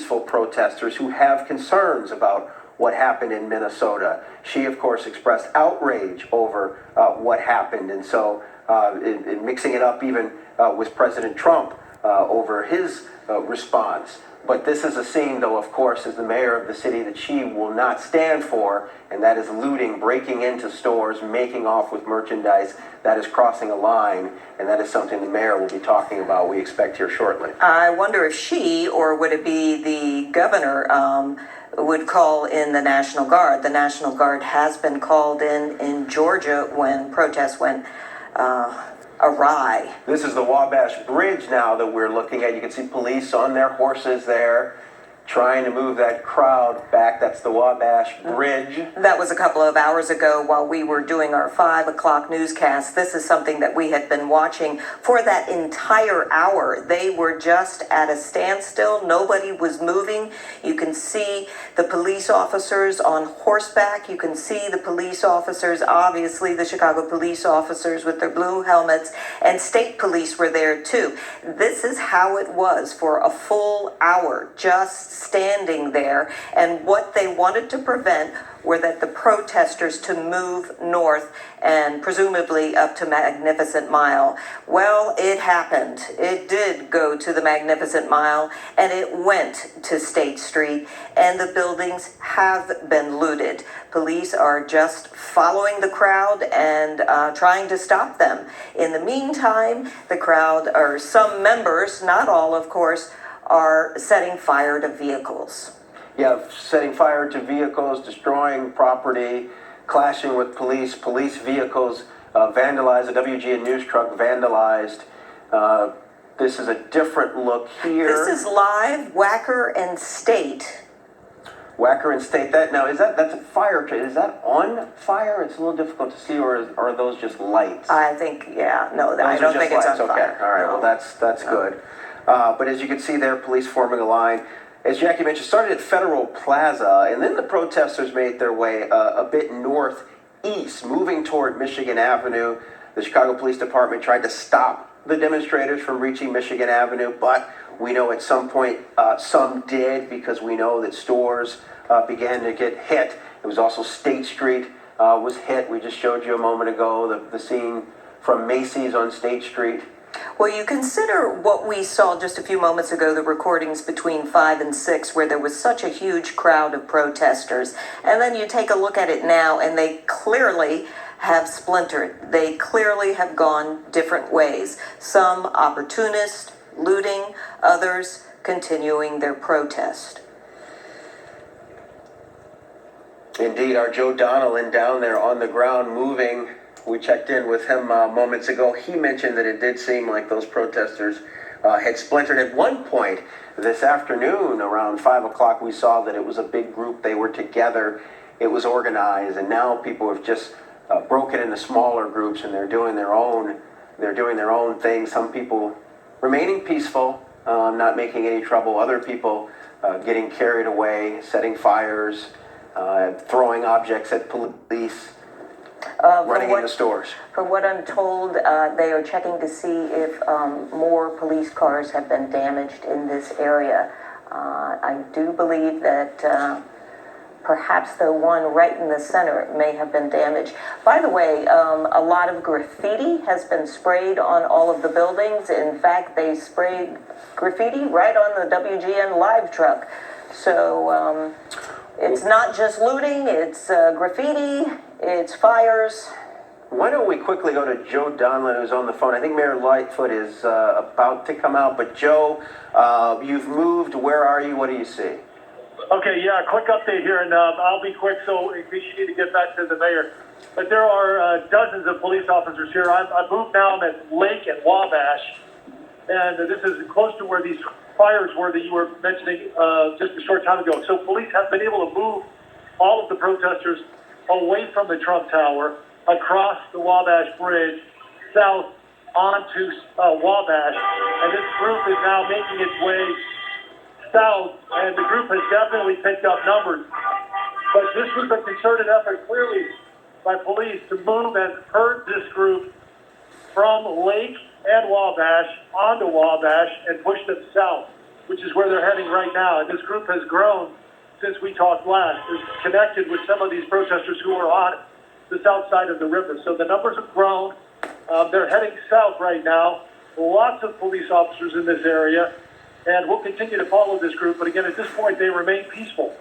peaceful protesters who have concerns about what happened in Minnesota. She, of course, expressed outrage over what happened, and so in mixing it up even with President Trump over his response. But this is a scene, though, of course, as the mayor of the city that she will not stand for, and that is looting, breaking into stores, making off with merchandise. That is crossing a line, and that is something the mayor will be talking about, we expect, here shortly. I wonder if she, or would it be the governor, would call in the National Guard. The National Guard has been called in Georgia when protests went awry. This is the Wabash Bridge now that we're looking at. You can see police on their horses there, trying to move that crowd back. That's the Wabash Bridge. That was a couple of hours ago while we were doing our 5 o'clock newscast. This is something that we had been watching for that entire hour. They were just at a standstill. Nobody was moving. You can see the police officers on horseback. You can see the police officers, obviously the Chicago police officers with their blue helmets, and state police were there too. This is how it was for a full hour, just standing there, and what they wanted to prevent were that the protesters to move north and presumably up to Magnificent Mile. Well, it happened. It did go to the Magnificent Mile, and it went to State Street, and the buildings have been looted. Police are just following the crowd and trying to stop them. In the meantime, the crowd, or some members, not all of course, are setting fire to vehicles. Yeah, setting fire to vehicles, destroying property, clashing with police vehicles vandalized, a WGN news truck vandalized. This is a different look here. This is live, Wacker and State. Wacker and State. That's a fire truck. Is that on fire? It's a little difficult to see, or are those just lights? I think, I don't think it's on fire. Okay, all right, no. Well, that's good. But as you can see there, police forming a line. As Jackie mentioned, started at Federal Plaza, and then the protesters made their way a bit northeast, moving toward Michigan Avenue. The Chicago Police Department tried to stop the demonstrators from reaching Michigan Avenue, but we know at some point some did, because we know that stores began to get hit. It was also State Street was hit. We just showed you a moment ago the scene from Macy's on State Street. Well, you consider what we saw just a few moments ago, the recordings between 5 and 6, where there was such a huge crowd of protesters. And then you take a look at it now, and they clearly have splintered. They clearly have gone different ways. Some opportunist, looting, others continuing their protest. Indeed, our Joe Donnellan down there on the ground moving. We checked in with him moments ago. He mentioned that it did seem like those protesters had splintered. At one point this afternoon, around 5 o'clock, we saw that it was a big group. They were together. It was organized, and now people have just broken into smaller groups, and they're doing their own thing. Some people remaining peaceful, not making any trouble. Other people getting carried away, setting fires, throwing objects at police. Running into stores. From what I'm told, they are checking to see if more police cars have been damaged in this area. I do believe that perhaps the one right in the center may have been damaged. By the way, a lot of graffiti has been sprayed on all of the buildings. In fact, they sprayed graffiti right on the WGN live truck. So it's not just looting, it's graffiti, it's fires. Why don't we quickly go to Joe Donlin, who's on the phone. I think Mayor Lightfoot is about to come out. But Joe, you've moved. Where are you? What do you see? Okay, yeah, quick update here, and I'll be quick, so in case you need to get back to the mayor. But there are dozens of police officers here. I've moved now. I'm at Lake and Wabash, and this is close to where these fires were that you were mentioning just a short time ago. So police have been able to move all of the protesters away from the Trump Tower, across the Wabash Bridge, south onto Wabash, and this group is now making its way south, and the group has definitely picked up numbers. But this was a concerted effort, clearly, by police to move and herd this group from Lake and Wabash onto Wabash and push them south. which is where they're heading right now. And this group has grown since we talked last. It's connected with some of these protesters who are on the south side of the river. So the numbers have grown. They're heading south right now. Lots of police officers in this area. And we'll continue to follow this group. But again, at this point, they remain peaceful.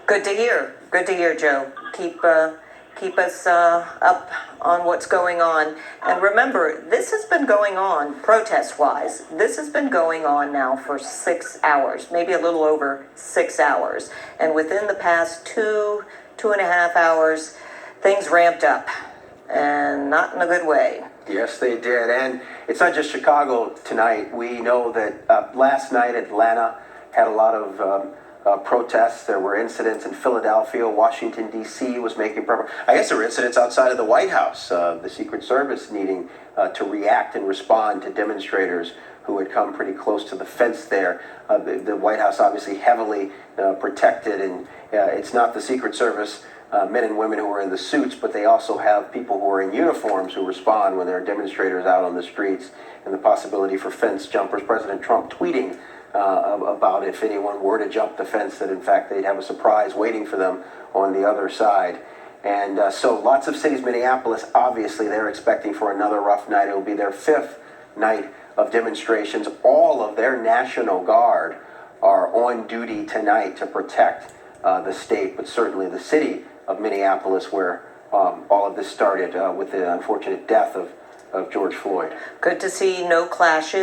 Good to hear. Good to hear, Joe. Keep us up on what's going on. And remember, this has been going on, protest-wise. This has been going on now for 6 hours, maybe a little over 6 hours. And within the past 2.5 hours, things ramped up, and not in a good way. Yes, they did. And it's not just Chicago tonight. We know that last night Atlanta had a lot of protests. There were incidents in Philadelphia. Washington, D.C. was making I guess there were incidents outside of the White House. The Secret Service needing to react and respond to demonstrators who had come pretty close to the fence there. The White House obviously heavily protected, and it's not the Secret Service men and women who are in the suits, but they also have people who are in uniforms who respond when there are demonstrators out on the streets, and the possibility for fence jumpers. President Trump tweeting about if anyone were to jump the fence, that in fact they'd have a surprise waiting for them on the other side. And so lots of cities, Minneapolis, obviously they're expecting for another rough night. It will be their 5th night of demonstrations. All of their National Guard are on duty tonight to protect the state, but certainly the city of Minneapolis, where all of this started with the unfortunate death of George Floyd. Good to see no clashes.